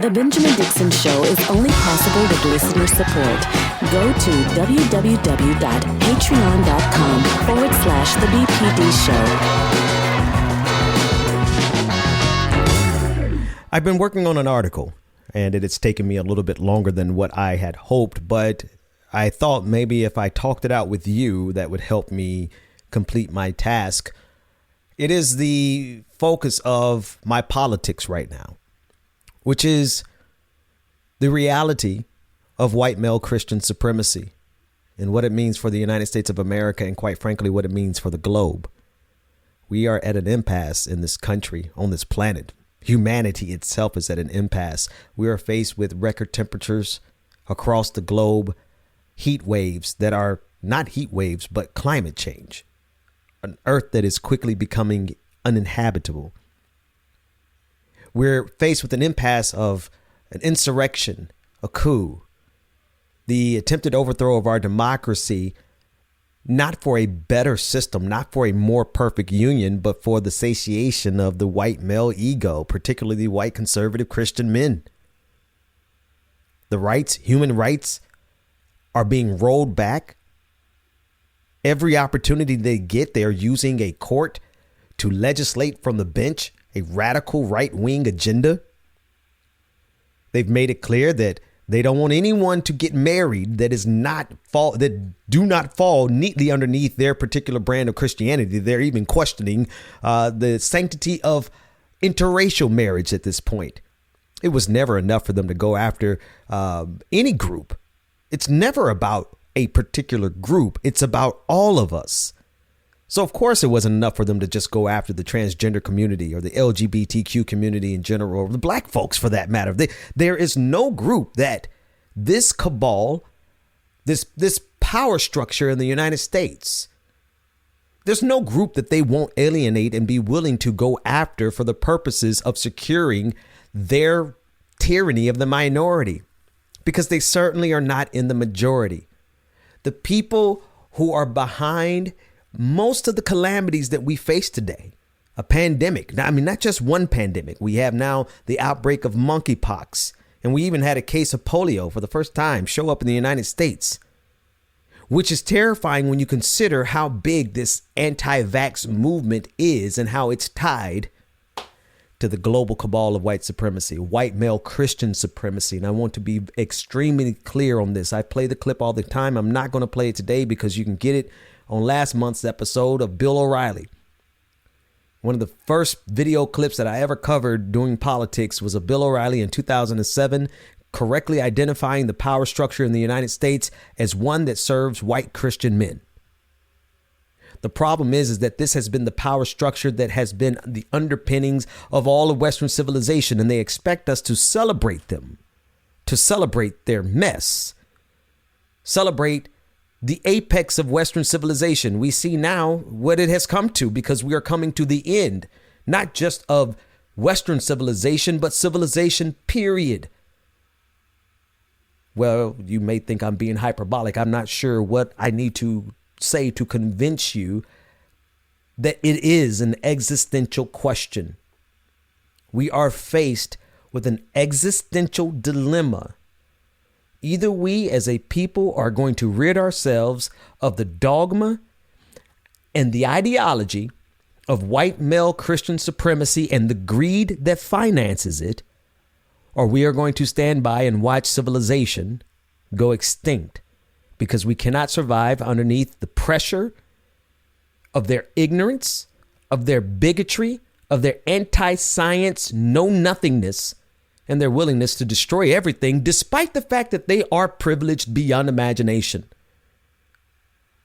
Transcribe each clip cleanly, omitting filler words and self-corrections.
The Benjamin Dixon Show is only possible with listener support. Go to www.patreon.com/The BPD Show. I've been working on an article, and it's taken me a little bit longer than what I had hoped, but I thought maybe if I talked it out with you, that would help me complete my task. It is the focus of my politics right now, which is the reality of white male Christian supremacy and what it means for the United States of America, and quite frankly, what it means for the globe. We are at an impasse in this country, on this planet. Humanity itself is at an impasse. We are faced with record temperatures across the globe, heat waves that are not heat waves, but climate change, an earth that is quickly becoming uninhabitable. We're faced with an impasse of an insurrection, a coup, the attempted overthrow of our democracy, not for a better system, not for a more perfect union, but for the satiation of the white male ego, particularly the white conservative Christian men. The rights, human rights, are being rolled back. Every opportunity they get, they are using a court to legislate from the bench a radical right-wing agenda. They've made it clear that they don't want anyone to get married that do not fall neatly underneath their particular brand of Christianity. They're even questioning the sanctity of interracial marriage at this point. It was never enough for them to go after any group. It's never about a particular group. It's about all of us. So, of course, it wasn't enough for them to just go after the transgender community or the LGBTQ community in general, or the black folks for that matter. There is no group that this cabal, this power structure in the United States, there's no group that they won't alienate and be willing to go after for the purposes of securing their tyranny of the minority, because they certainly are not in the majority. The people who are behind most of the calamities that we face today, a pandemic. Now, I mean, not just one pandemic. We have now the outbreak of monkeypox, and we even had a case of polio for the first time show up in the United States, which is terrifying when you consider how big this anti-vax movement is and how it's tied to the global cabal of white supremacy, white male Christian supremacy. And I want to be extremely clear on this. I play the clip all the time. I'm not going to play it today because you can get it on last month's episode of Bill O'Reilly. One of the first video clips that I ever covered doing politics was of Bill O'Reilly in 2007, correctly identifying the power structure in the United States as one that serves white Christian men. The problem is that this has been the power structure that has been the underpinnings of all of Western civilization, and they expect us to celebrate them, to celebrate their mess, celebrate the apex of Western civilization. We see now what it has come to, because we are coming to the end, not just of Western civilization, but civilization, period. Well, you may think I'm being hyperbolic. I'm not sure what I need to say to convince you that it is an existential question. We are faced with an existential dilemma. Either we as a people are going to rid ourselves of the dogma and the ideology of white male Christian supremacy and the greed that finances it, or we are going to stand by and watch civilization go extinct, because we cannot survive underneath the pressure of their ignorance, of their bigotry, of their anti-science know-nothingness, and their willingness to destroy everything, despite the fact that they are privileged beyond imagination.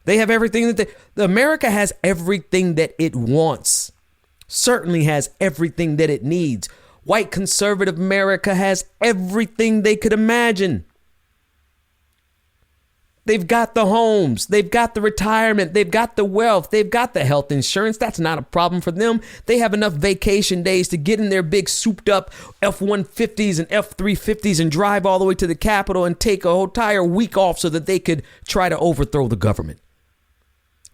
They have everything America has everything that it wants, certainly has everything that it needs. White conservative America has everything they could imagine. They've got the homes, they've got the retirement, they've got the wealth, they've got the health insurance. That's not a problem for them. They have enough vacation days to get in their big souped up F-150s and F-350s and drive all the way to the Capitol and take a whole entire week off so that they could try to overthrow the government.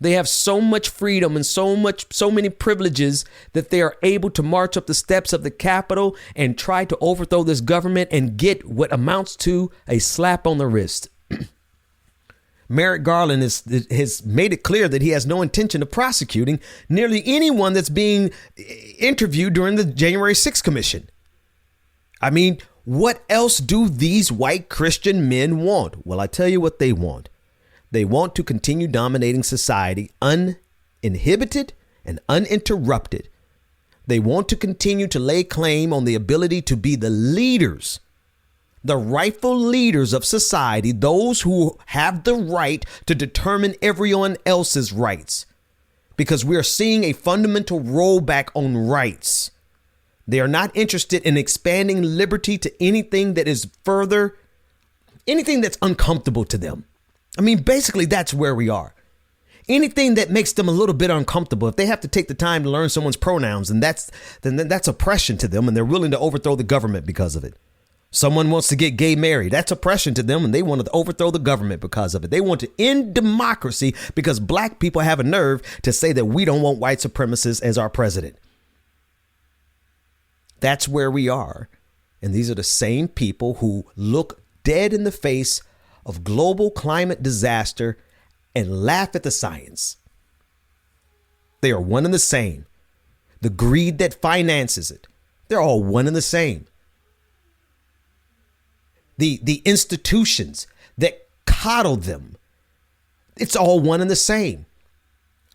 They have so much freedom and so many privileges that they are able to march up the steps of the Capitol and try to overthrow this government and get what amounts to a slap on the wrist. Merrick Garland has made it clear that he has no intention of prosecuting nearly anyone that's being interviewed during the January 6th commission. I mean, what else do these white Christian men want? Well, I tell you what they want. They want to continue dominating society uninhibited and uninterrupted. They want to continue to lay claim on the ability to be the leaders, the rightful leaders of society, those who have the right to determine everyone else's rights, because we are seeing a fundamental rollback on rights. They are not interested in expanding liberty to anything that is further, anything that's uncomfortable to them. I mean, basically, that's where we are. Anything that makes them a little bit uncomfortable, if they have to take the time to learn someone's pronouns, then that's oppression to them, and they're willing to overthrow the government because of it. Someone wants to get gay married. That's oppression to them, and they want to overthrow the government because of it. They want to end democracy because black people have a nerve to say that we don't want white supremacists as our president. That's where we are. And these are the same people who look dead in the face of global climate disaster and laugh at the science. They are one and the same. The greed that finances it, they're all one and the same. The institutions that coddle them, it's all one and the same.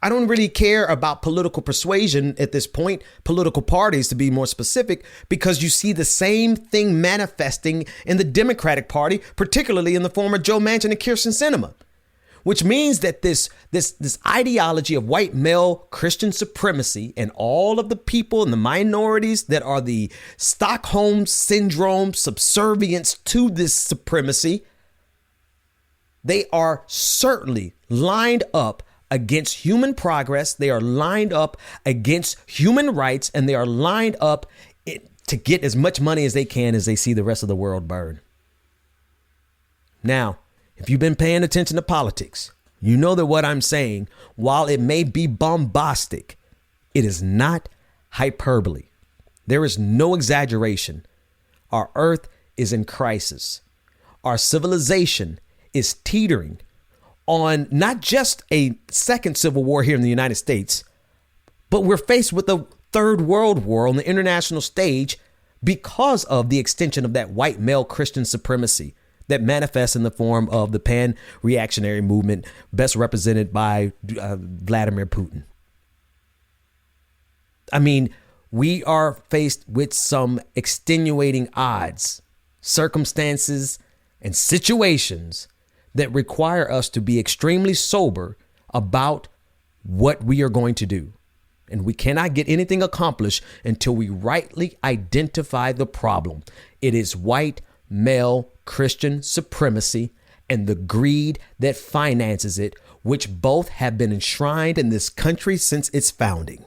I don't really care about political persuasion at this point, political parties to be more specific, because you see the same thing manifesting in the Democratic Party, particularly in the form of Joe Manchin and Kyrsten Sinema, which means that this ideology of white male Christian supremacy and all of the people and the minorities that are the Stockholm syndrome subservience to this supremacy, they are certainly lined up against human progress. They are lined up against human rights, and they are lined up to get as much money as they can as they see the rest of the world burn. Now, if you've been paying attention to politics, you know that what I'm saying, while it may be bombastic, it is not hyperbole. There is no exaggeration. Our earth is in crisis. Our civilization is teetering on not just a second civil war here in the United States, but we're faced with a third world war on the international stage because of the extension of that white male Christian supremacy that manifests in the form of the pan-reactionary movement, best represented by Vladimir Putin. I mean, we are faced with some extenuating odds, circumstances, and situations that require us to be extremely sober about what we are going to do. And we cannot get anything accomplished until we rightly identify the problem. It is white male Christian supremacy and the greed that finances it, which both have been enshrined in this country since its founding.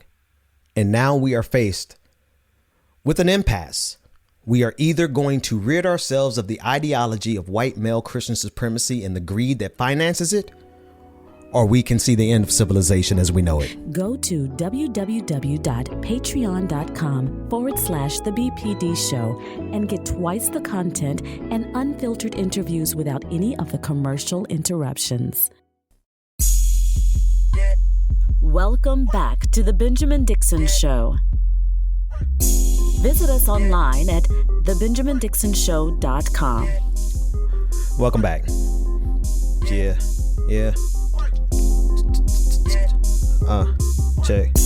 And now we are faced with an impasse. We are either going to rid ourselves of the ideology of white male Christian supremacy and the greed that finances it, or we can see the end of civilization as we know it. Go to www.patreon.com/The BPD Show and get twice the content and unfiltered interviews without any of the commercial interruptions. Welcome back to The Benjamin Dixon Show. Visit us online at thebenjamindixonshow.com. Welcome back. Yeah. Check.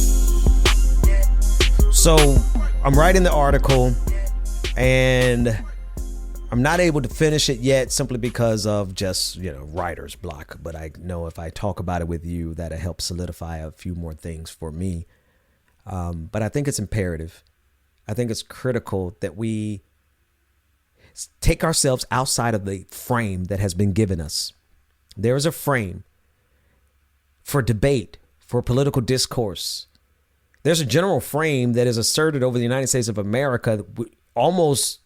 So I'm writing the article and I'm not able to finish it yet simply because of just, writer's block. But I know if I talk about it with you, that'll help solidify a few more things for me. But I think it's imperative. I think it's critical that we take ourselves outside of the frame that has been given us. There is a frame for debate, for political discourse. There's a general frame that is asserted over the United States of America almost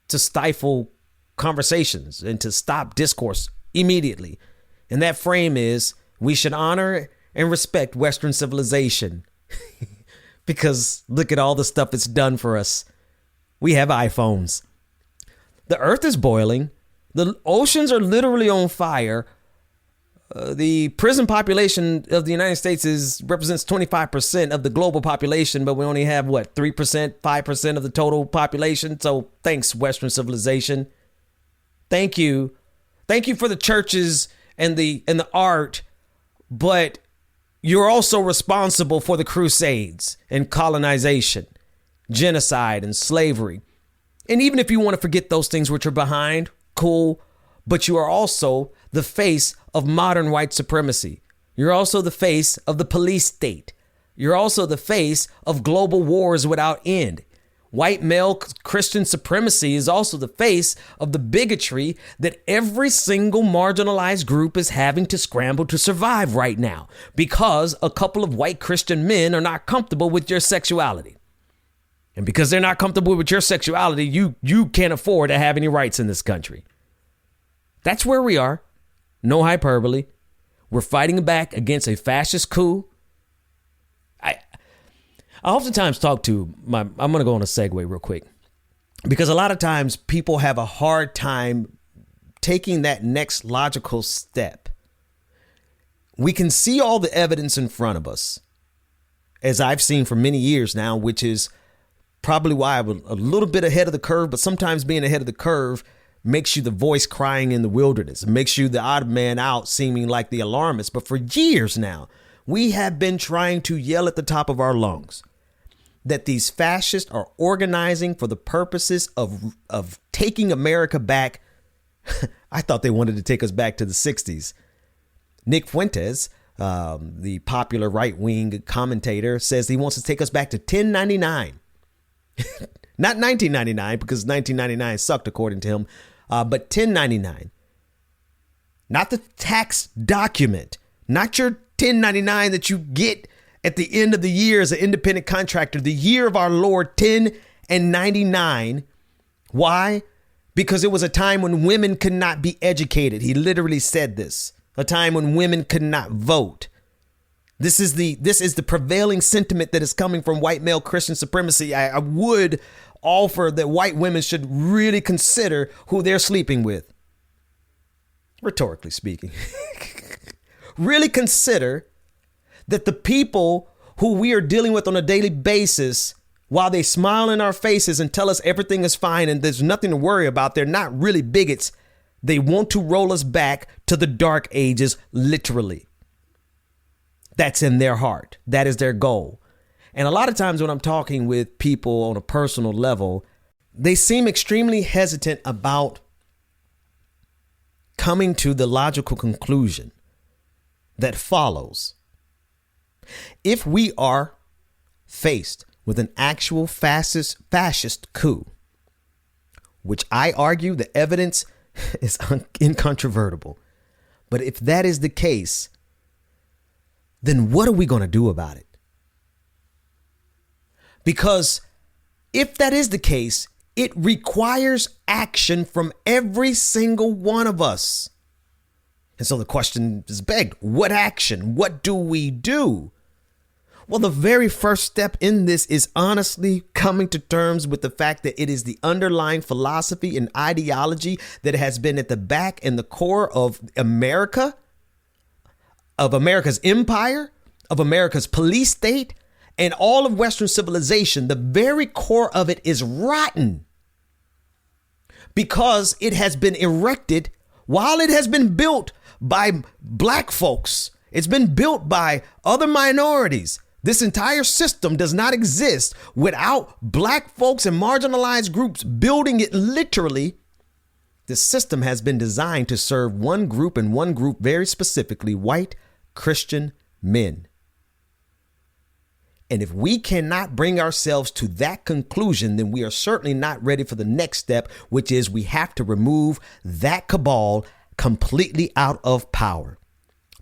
to stifle conversations and to stop discourse immediately. And that frame is we should honor and respect Western civilization. Because look at all the stuff it's done for us. We have iPhones. The earth is boiling. The oceans are literally on fire. The prison population of the United States represents 25% of the global population, but we only have, 3%, 5% of the total population. So thanks, Western civilization. Thank you. Thank you for the churches and the art, but you're also responsible for the Crusades and colonization, genocide and slavery. And even if you want to forget those things which are behind, cool, but you are also the face of modern white supremacy. You're also the face of the police state. You're also the face of global wars without end. White male Christian supremacy is also the face of the bigotry that every single marginalized group is having to scramble to survive right now because a couple of white Christian men are not comfortable with your sexuality. And because they're not comfortable with your sexuality, you can't afford to have any rights in this country. That's where we are. No hyperbole. We're fighting back against a fascist coup. I oftentimes talk to I'm going to go on a segue real quick, because a lot of times people have a hard time taking that next logical step. We can see all the evidence in front of us, as I've seen for many years now, which is probably why I'm a little bit ahead of the curve, but sometimes being ahead of the curve makes you the voice crying in the wilderness. It makes you the odd man out, seeming like the alarmist. But for years now, we have been trying to yell at the top of our lungs that these fascists are organizing for the purposes of taking America back. I thought they wanted to take us back to the 60s. Nick Fuentes, the popular right-wing commentator, says he wants to take us back to 1099. Not 1999, because 1999 sucked according to him, but 1099. Not the tax document, not your 1099 that you get at the end of the year as an independent contractor, the year of our Lord 10 and 99. Why? Because it was a time when women could not be educated. He literally said this, a time when women could not vote. This is the prevailing sentiment that is coming from white male Christian supremacy. I would offer that white women should really consider who they're sleeping with. Rhetorically speaking. Really consider that the people who we are dealing with on a daily basis, while they smile in our faces and tell us everything is fine and there's nothing to worry about, they're not really bigots. They want to roll us back to the dark ages, literally. That's in their heart. That is their goal. And a lot of times when I'm talking with people on a personal level, they seem extremely hesitant about coming to the logical conclusion that follows. If we are faced with an actual fascist coup, which I argue the evidence is incontrovertible, but if that is the case, then what are we going to do about it? Because if that is the case, it requires action from every single one of us. And so the question is begged, what action? What do we do? Well, the very first step in this is honestly coming to terms with the fact that it is the underlying philosophy and ideology that has been at the back and the core of America, of America's empire, of America's police state, and all of Western civilization. The very core of it is rotten because it has been erected while it has been built by black folks. It's been built by other minorities. This entire system does not exist without black folks and marginalized groups building it literally. The system has been designed to serve one group and one group very specifically, white Christian men. And if we cannot bring ourselves to that conclusion, then we are certainly not ready for the next step, which is we have to remove that cabal completely out of power.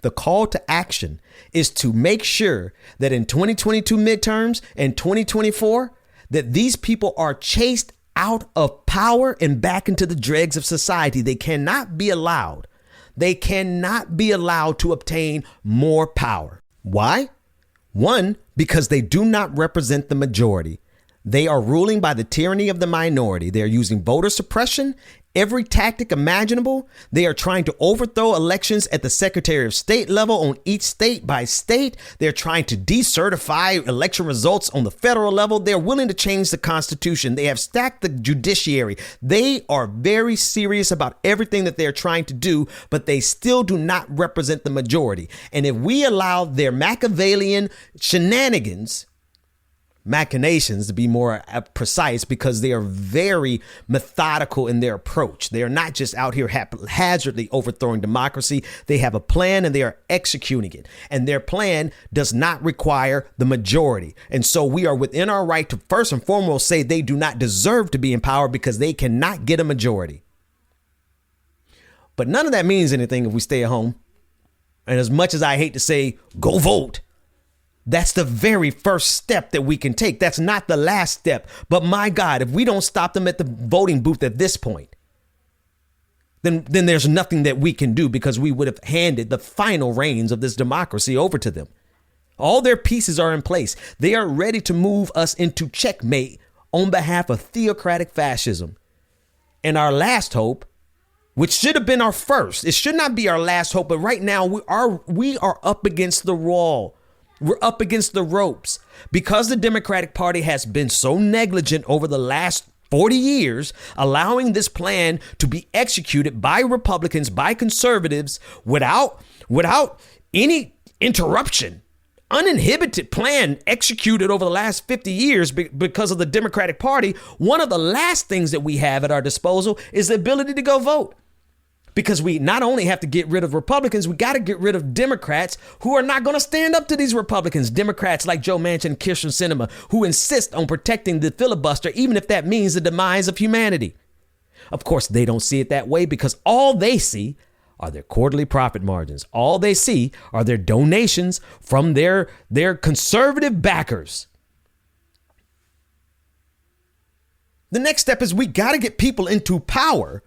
The call to action is to make sure that in 2022 midterms and 2024, that these people are chased out of power and back into the dregs of society. They cannot be allowed. They cannot be allowed to obtain more power. Why? One, because they do not represent the majority. They are ruling by the tyranny of the minority. They are using voter suppression, every tactic imaginable. They are trying to overthrow elections at the Secretary of State level on each state by state. They're trying to decertify election results on the federal level. They're willing to change the Constitution. They have stacked the judiciary. They are very serious about everything that they're trying to do, but they still do not represent the majority. And if we allow their Machiavellian shenanigans, machinations to be more precise, because they are very methodical in their approach. They are not just out here haphazardly overthrowing democracy. They have a plan and they are executing it. And their plan does not require the majority. And so we are within our right to first and foremost say they do not deserve to be in power because they cannot get a majority. But none of that means anything if we stay at home. And as much as I hate to say, go vote, that's the very first step that we can take. That's not the last step. But my God, if we don't stop them at the voting booth at this point, then there's nothing that we can do, because we would have handed the final reins of this democracy over to them. All their pieces are in place. They are ready to move us into checkmate on behalf of theocratic fascism. And our last hope, which should have been our first, it should not be our last hope. But right now we are up against the wall. We're up against the ropes because the Democratic Party has been so negligent over the last 40 years, allowing this plan to be executed by Republicans, by conservatives, without any interruption. Uninhibited plan executed over the last 50 years because of the Democratic Party. One of the last things that we have at our disposal is the ability to go vote. Because we not only have to get rid of Republicans, we got to get rid of Democrats who are not going to stand up to these Republicans. Democrats like Joe Manchin and Kyrsten Sinema, who insist on protecting the filibuster, even if that means the demise of humanity. Of course, they don't see it that way, because all they see are their quarterly profit margins. All they see are their donations from their conservative backers. The next step is we got to get people into power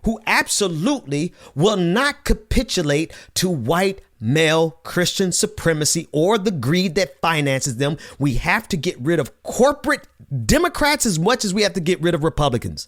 who absolutely will not capitulate to white male Christian supremacy or the greed that finances them. We have to get rid of corporate Democrats as much as we have to get rid of Republicans.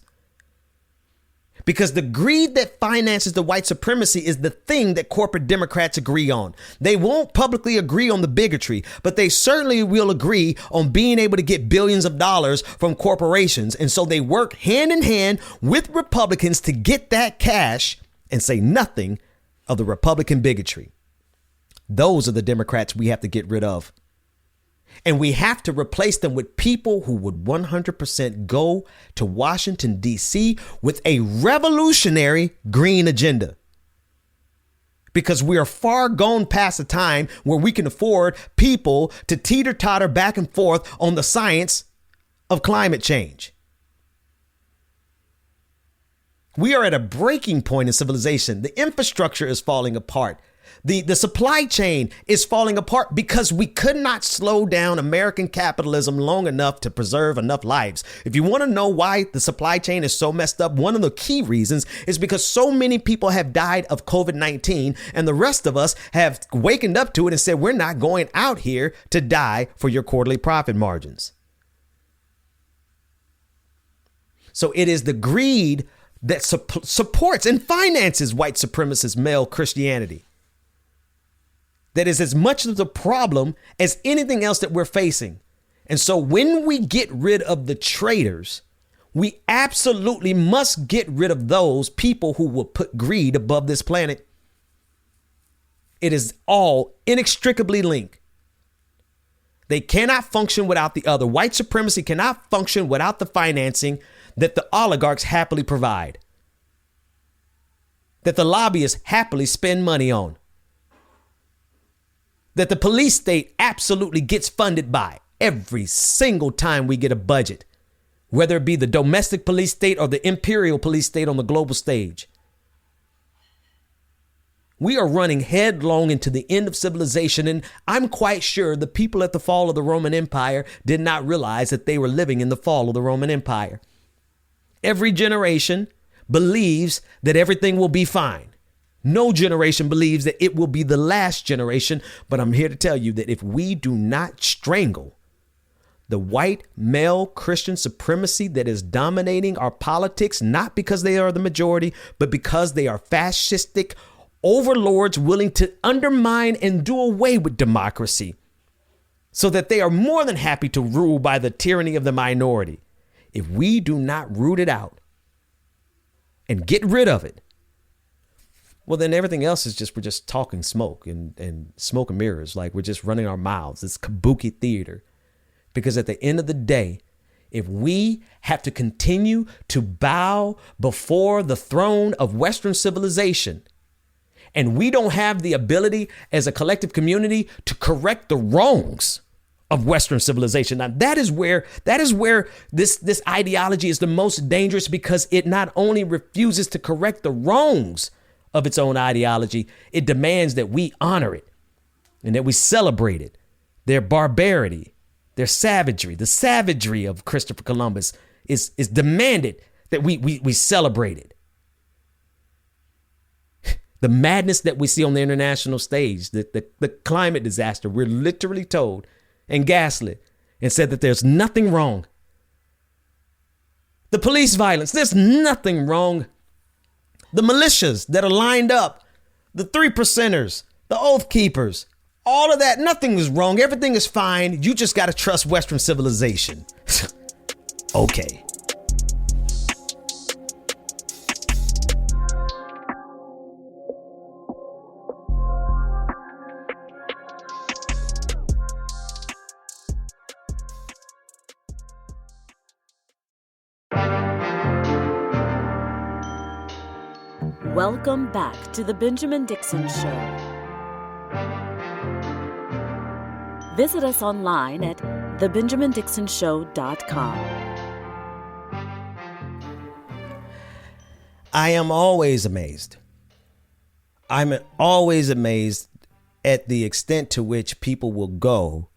Because the greed that finances the white supremacy is the thing that corporate Democrats agree on. They won't publicly agree on the bigotry, but they certainly will agree on being able to get billions of dollars from corporations. And so they work hand in hand with Republicans to get that cash, and say nothing of the Republican bigotry. Those are the Democrats we have to get rid of. And we have to replace them with people who would 100% go to Washington, D.C. with a revolutionary green agenda. Because we are far gone past the time where we can afford people to teeter-totter back and forth on the science of climate change. We are at a breaking point in civilization. The infrastructure is falling apart. The supply chain is falling apart because we could not slow down American capitalism long enough to preserve enough lives. If you want to know why the supply chain is so messed up, one of the key reasons is because so many people have died of COVID-19, and the rest of us have wakened up to it and said, we're not going out here to die for your quarterly profit margins. So it is the greed that supports and finances white supremacist male Christianity that is as much of the problem as anything else that we're facing. And so when we get rid of the traitors, we absolutely must get rid of those people who will put greed above this planet. It is all inextricably linked. They cannot function without the other. White supremacy cannot function without the financing that the oligarchs happily provide, that the lobbyists happily spend money on, that the police state absolutely gets funded by every single time we get a budget, whether it be the domestic police state or the imperial police state on the global stage. We are running headlong into the end of civilization, and I'm quite sure the people at the fall of the Roman Empire did not realize that they were living in the fall of the Roman Empire. Every generation believes that everything will be fine. No generation believes that it will be the last generation, but I'm here to tell you that if we do not strangle the white male Christian supremacy that is dominating our politics, not because they are the majority, but because they are fascistic overlords willing to undermine and do away with democracy, so that they are more than happy to rule by the tyranny of the minority. If we do not root it out and get rid of it, well, then everything else is we're just talking smoke and smoke and mirrors. Like we're just running our mouths. It's kabuki theater. Because at the end of the day, if we have to continue to bow before the throne of Western civilization, and we don't have the ability as a collective community to correct the wrongs of Western civilization. Now, that is where this ideology is the most dangerous, because it not only refuses to correct the wrongs of its own ideology, it demands that we honor it and that we celebrate it, their barbarity, their savagery. The savagery of Christopher Columbus is demanded that we celebrate it. The madness that we see on the international stage, the climate disaster, we're literally told and gaslit and said that there's nothing wrong. The police violence, there's nothing wrong. The militias that are lined up, the 3%ers, the oath keepers, all of that, nothing is wrong. Everything is fine. You just got to trust Western civilization. Okay. Welcome back to The Benjamin Dixon Show. Visit us online at thebenjamindixonshow.com. I am always amazed. I'm always amazed at the extent to which people will go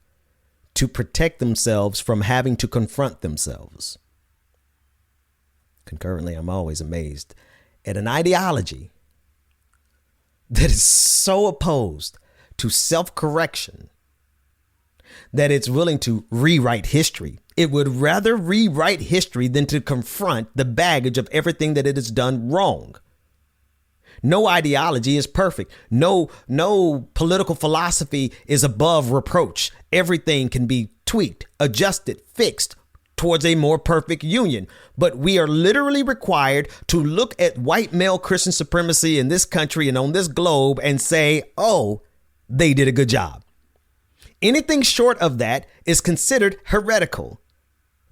to protect themselves from having to confront themselves. Concurrently, I'm always amazed at an ideology that is so opposed to self-correction that it's willing to rewrite history. It would rather rewrite history than to confront the baggage of everything that it has done wrong. No ideology is perfect. No political philosophy is above reproach. Everything can be tweaked, adjusted, fixed towards a more perfect union. But we are literally required to look at white male Christian supremacy in this country and on this globe and say, oh, they did a good job. Anything short of that is considered heretical.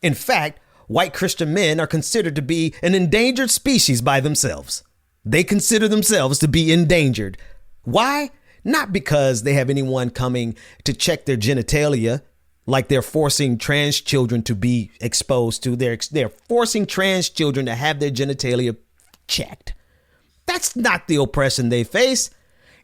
In fact, white Christian men are considered to be an endangered species by themselves. They consider themselves to be endangered. Why? Not because they have anyone coming to check their genitalia, like they're forcing trans children to be exposed to. They're forcing trans children to have their genitalia checked. That's not the oppression they face.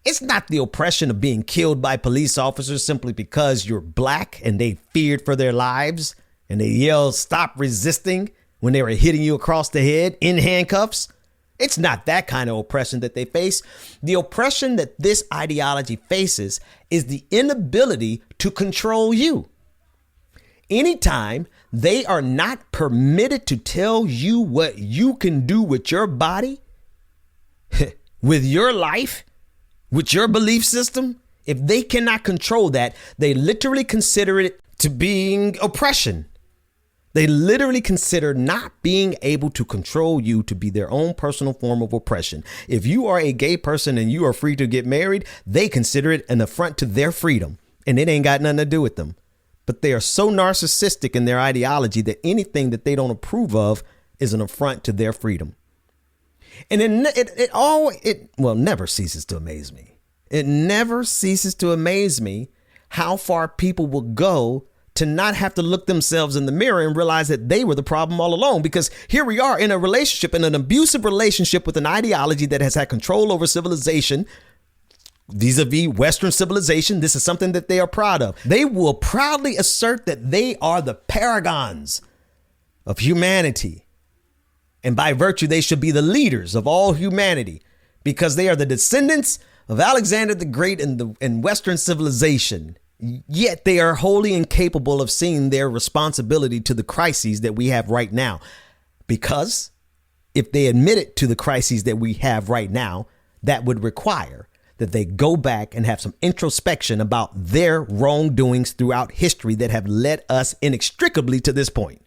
It's not the oppression of being killed by police officers simply because you're black and they feared for their lives and they yelled, "Stop resisting," when they were hitting you across the head in handcuffs. It's not that kind of oppression that they face. The oppression that this ideology faces is the inability to control you. Anytime they are not permitted to tell you what you can do with your body, with your life, with your belief system, if they cannot control that, they literally consider it to being oppression. They literally consider not being able to control you to be their own personal form of oppression. If you are a gay person and you are free to get married, they consider it an affront to their freedom, and it ain't got nothing to do with them. But they are so narcissistic in their ideology that anything that they don't approve of is an affront to their freedom. And it never ceases to amaze me. It never ceases to amaze me how far people will go to not have to look themselves in the mirror and realize that they were the problem all along. Because here we are in a relationship, in an abusive relationship with an ideology that has had control over civilization, vis-a-vis Western civilization. This is something that they are proud of. They will proudly assert that they are the paragons of humanity. And by virtue, they should be the leaders of all humanity because they are the descendants of Alexander the Great and Western civilization. Yet they are wholly incapable of seeing their responsibility to the crises that we have right now. Because if they admitted to the crises that we have right now, that would require that they go back and have some introspection about their wrongdoings throughout history that have led us inextricably to this point.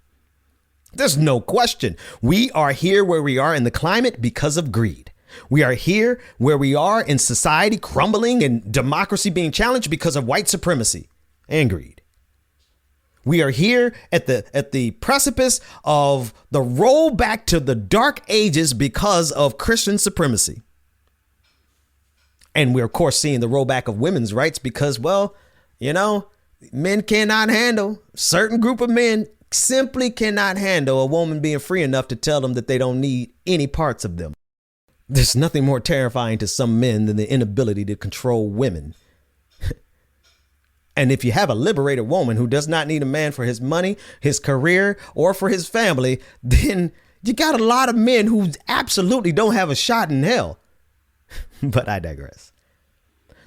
There's no question. We are here where we are in the climate because of greed. We are here where we are in society crumbling and democracy being challenged because of white supremacy and greed. We are here at the precipice of the rollback to the dark ages because of Christian supremacy. And we're, of course, seeing the rollback of women's rights because, well, men cannot handle, certain group of men simply cannot handle a woman being free enough to tell them that they don't need any parts of them. There's nothing more terrifying to some men than the inability to control women. And if you have a liberated woman who does not need a man for his money, his career, or for his family, then you got a lot of men who absolutely don't have a shot in hell. But I digress.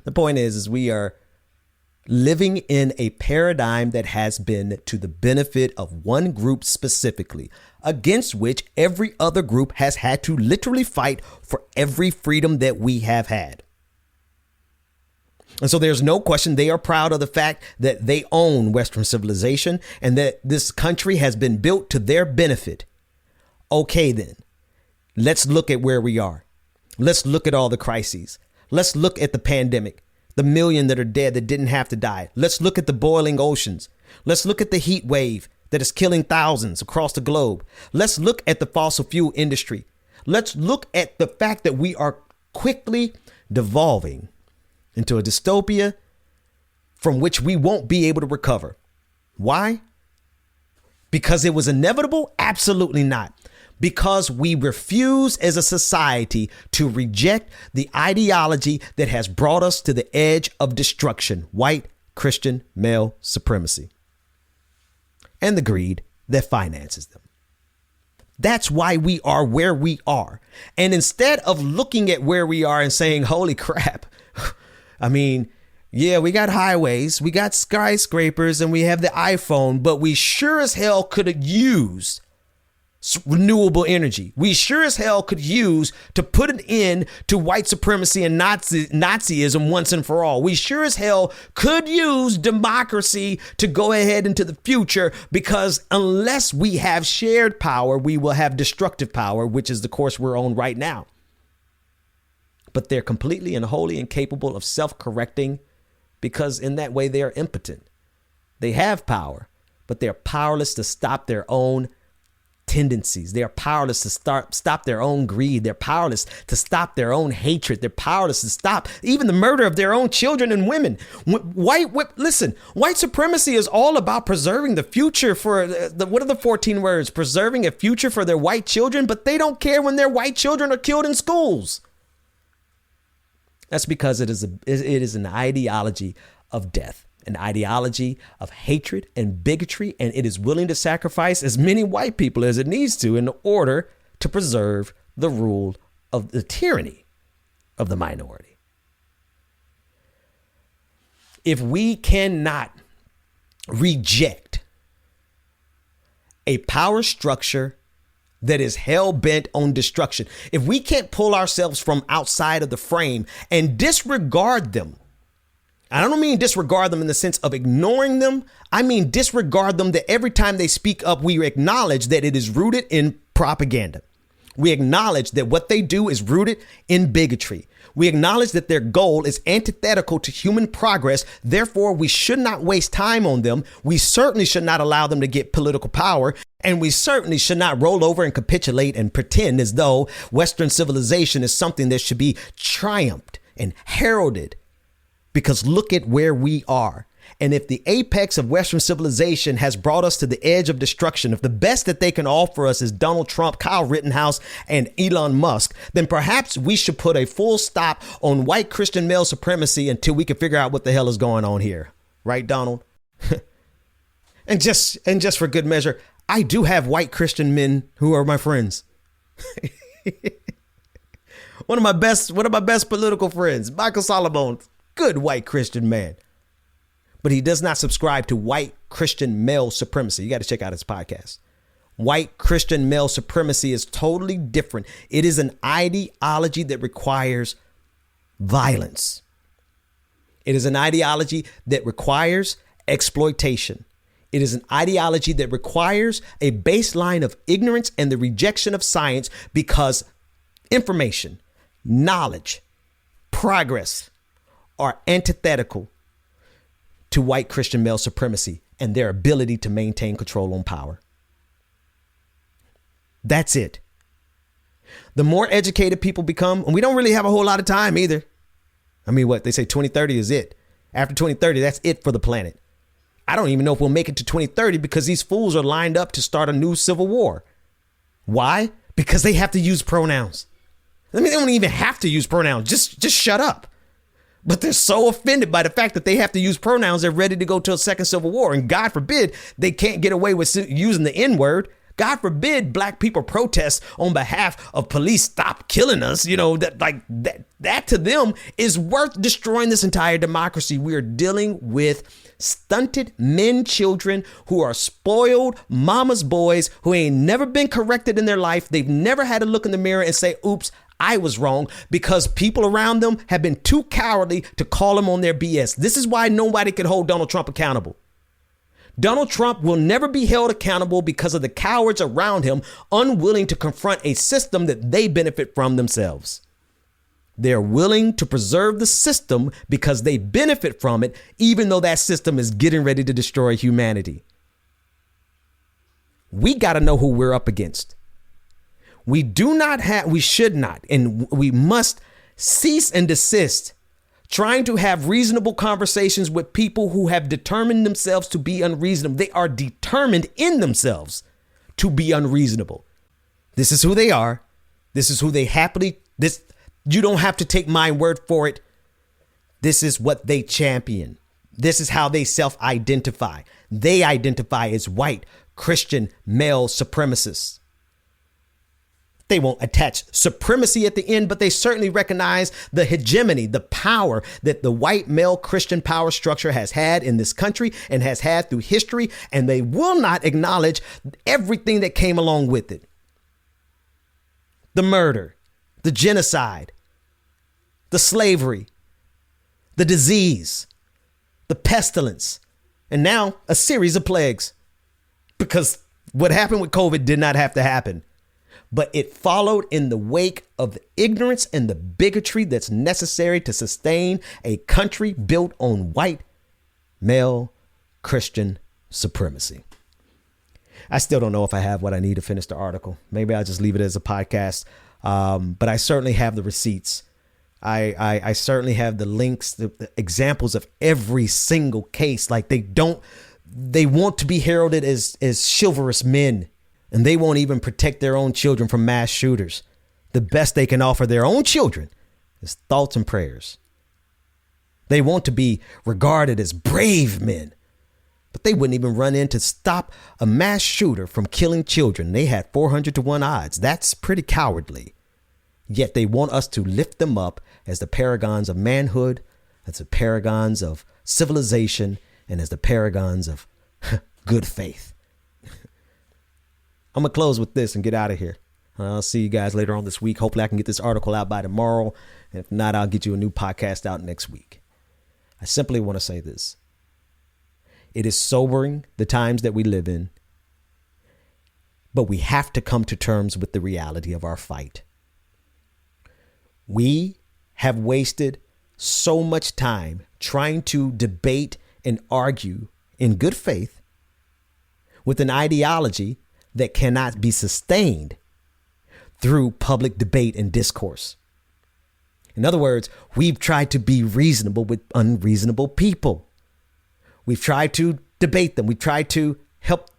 The point is we are living in a paradigm that has been to the benefit of one group specifically, against which every other group has had to literally fight for every freedom that we have had. And so there's no question they are proud of the fact that they own Western civilization and that this country has been built to their benefit. Okay, then, let's look at where we are. Let's look at all the crises. Let's look at the pandemic, the million that are dead that didn't have to die. Let's look at the boiling oceans. Let's look at the heat wave that is killing thousands across the globe. Let's look at the fossil fuel industry. Let's look at the fact that we are quickly devolving into a dystopia from which we won't be able to recover. Why? Because it was inevitable? Absolutely not. Because we refuse as a society to reject the ideology that has brought us to the edge of destruction, white Christian male supremacy, and the greed that finances them. That's why we are where we are. And instead of looking at where we are and saying, holy crap, I mean, yeah, we got highways, we got skyscrapers, and we have the iPhone, but we sure as hell could have used renewable energy. We sure as hell could use to put an end to white supremacy and Nazism once and for all. We sure as hell could use democracy to go ahead into the future, because unless we have shared power, we will have destructive power, which is the course we're on right now. But they're completely and wholly incapable of self-correcting, because in that way they are impotent. They have power, but they're powerless to stop their own tendencies. They are powerless to stop their own greed. They're powerless to stop their own hatred. They're powerless to stop even the murder of their own children and women. White supremacy is all about preserving the future for what are the 14 words? Preserving a future for their white children, but they don't care when their white children are killed in schools. That's because it is an ideology of death. An ideology of hatred and bigotry, and it is willing to sacrifice as many white people as it needs to in order to preserve the rule of the tyranny of the minority. If we cannot reject a power structure that is hell-bent on destruction, if we can't pull ourselves from outside of the frame and disregard them, I don't mean disregard them in the sense of ignoring them. I mean disregard them that every time they speak up, we acknowledge that it is rooted in propaganda. We acknowledge that what they do is rooted in bigotry. We acknowledge that their goal is antithetical to human progress. Therefore, we should not waste time on them. We certainly should not allow them to get political power. And we certainly should not roll over and capitulate and pretend as though Western civilization is something that should be triumphed and heralded. Because look at where we are. And if the apex of Western civilization has brought us to the edge of destruction, if the best that they can offer us is Donald Trump, Kyle Rittenhouse, and Elon Musk, then perhaps we should put a full stop on white Christian male supremacy until we can figure out what the hell is going on here. Right, Donald? And just for good measure, I do have white Christian men who are my friends. One of my best political friends, Michael Solomon, good white Christian man. But he does not subscribe to white Christian male supremacy. You got to check out his podcast. White Christian male supremacy is totally different. It is an ideology that requires violence. It is an ideology that requires exploitation. It is an ideology that requires a baseline of ignorance and the rejection of science, because information, knowledge, progress are antithetical to white Christian male supremacy and their ability to maintain control on power. That's it. The more educated people become, and we don't really have a whole lot of time either. I mean, what they say 2030 is it. After 2030, that's it for the planet. I don't even know if we'll make it to 2030 because these fools are lined up to start a new civil war. Why? Because they have to use pronouns. I mean, they don't even have to use pronouns. Just shut up. But they're so offended by the fact that they have to use pronouns. They're ready to go to a second civil war. And God forbid they can't get away with using the N-word. God forbid black people protest on behalf of police stop killing us. You know, that to them is worth destroying this entire democracy. We are dealing with stunted men, children who are spoiled mama's boys who ain't never been corrected in their life. They've never had to look in the mirror and say, oops, I was wrong, because people around them have been too cowardly to call them on their BS. This is why nobody can hold Donald Trump accountable. Donald Trump will never be held accountable because of the cowards around him unwilling to confront a system that they benefit from themselves. They're willing to preserve the system because they benefit from it, even though that system is getting ready to destroy humanity. We got to know who we're up against. We should not, and we must cease and desist trying to have reasonable conversations with people who have determined themselves to be unreasonable. They are determined in themselves to be unreasonable. This is who they are. This is who they you don't have to take my word for it. This is what they champion. This is how they self-identify. They identify as white Christian male supremacists. They won't attach supremacy at the end, but they certainly recognize the hegemony, the power that the white male Christian power structure has had in this country and has had through history. And they will not acknowledge everything that came along with it. The murder, the genocide, the slavery, the disease, the pestilence, and now a series of plagues. Because what happened with COVID did not have to happen. But it followed in the wake of the ignorance and the bigotry that's necessary to sustain a country built on white male Christian supremacy. I still don't know if I have what I need to finish the article. Maybe I'll just leave it as a podcast. But I certainly have the receipts. I certainly have the links, the examples of every single case. Like they want to be heralded as chivalrous men. And they won't even protect their own children from mass shooters. The best they can offer their own children is thoughts and prayers. They want to be regarded as brave men, but they wouldn't even run in to stop a mass shooter from killing children. They had 400 to 1 odds. That's pretty cowardly. Yet they want us to lift them up as the paragons of manhood, as the paragons of civilization, and as the paragons of good faith. I'm going to close with this and get out of here. I'll see you guys later on this week. Hopefully I can get this article out by tomorrow. And if not, I'll get you a new podcast out next week. I simply want to say this. It is sobering, the times that we live in, but we have to come to terms with the reality of our fight. We have wasted so much time trying to debate and argue in good faith with an ideology that cannot be sustained through public debate and discourse. In other words, we've tried to be reasonable with unreasonable people. We've tried to debate them. We've tried to help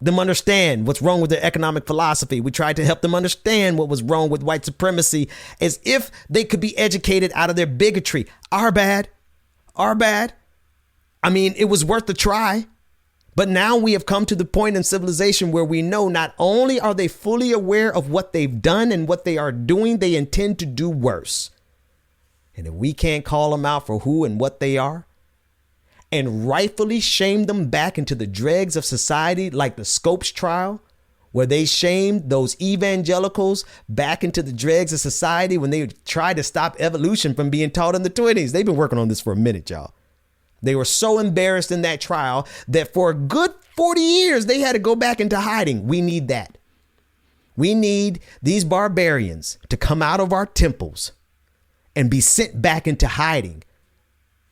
them understand what's wrong with their economic philosophy. We tried to help them understand what was wrong with white supremacy, as if they could be educated out of their bigotry. Our bad. I mean, it was worth a try. But now we have come to the point in civilization where we know not only are they fully aware of what they've done and what they are doing, they intend to do worse. And if we can't call them out for who and what they are and rightfully shame them back into the dregs of society, like the Scopes trial, where they shamed those evangelicals back into the dregs of society when they tried to stop evolution from being taught in the 1920s. They've been working on this for a minute, y'all. They were so embarrassed in that trial that for a good 40 years, they had to go back into hiding. We need that. We need these barbarians to come out of our temples and be sent back into hiding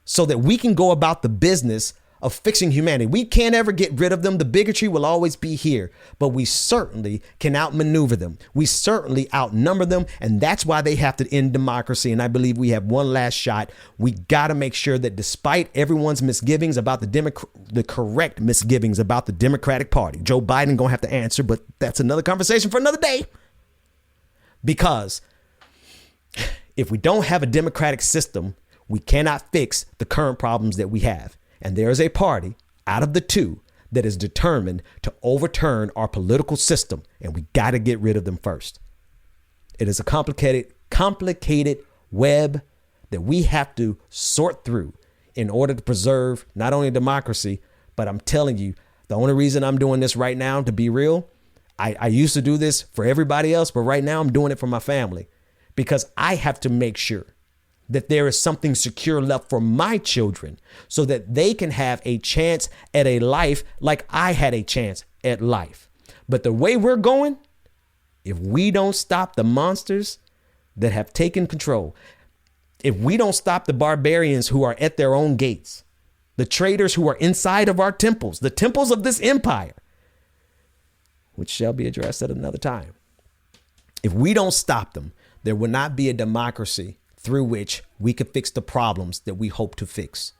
so that we can go about the business of fixing humanity. We can't ever get rid of them. The bigotry will always be here, but we certainly can outmaneuver them. We certainly outnumber them. And that's why they have to end democracy. And I believe we have one last shot. We got to make sure that despite everyone's misgivings about the correct misgivings about the Democratic Party, Joe Biden going to have to answer, but that's another conversation for another day. Because if we don't have a democratic system, we cannot fix the current problems that we have. And there is a party out of the two that is determined to overturn our political system. And we got to get rid of them first. It is a complicated web that we have to sort through in order to preserve not only democracy, but I'm telling you, the only reason I'm doing this right now, to be real, I used to do this for everybody else, but right now I'm doing it for my family because I have to make sure that there is something secure left for my children so that they can have a chance at a life like I had a chance at life. But the way we're going, if we don't stop the monsters that have taken control, if we don't stop the barbarians who are at their own gates, the traitors who are inside of our temples, the temples of this empire, which shall be addressed at another time. If we don't stop them, there will not be a democracy through which we could fix the problems that we hope to fix.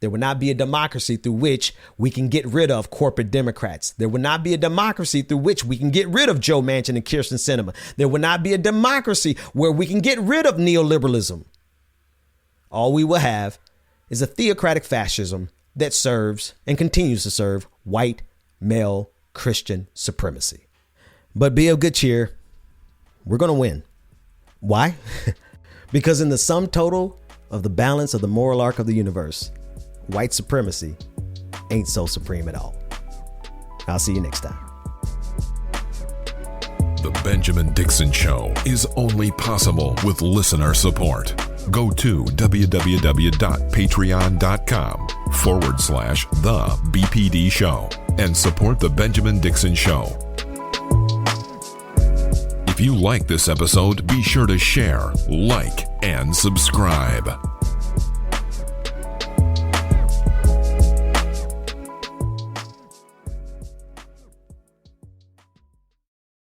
There will not be a democracy through which we can get rid of corporate Democrats. There will not be a democracy through which we can get rid of Joe Manchin and Kyrsten Sinema. There will not be a democracy where we can get rid of neoliberalism. All we will have is a theocratic fascism that serves and continues to serve white, male, Christian supremacy. But be of good cheer. We're going to win. Why? Because in the sum total of the balance of the moral arc of the universe, white supremacy ain't so supreme at all. I'll see you next time. The Benjamin Dixon Show is only possible with listener support. Go to www.patreon.com/The BPD Show and support The Benjamin Dixon Show. If you like this episode, be sure to share, like, and subscribe.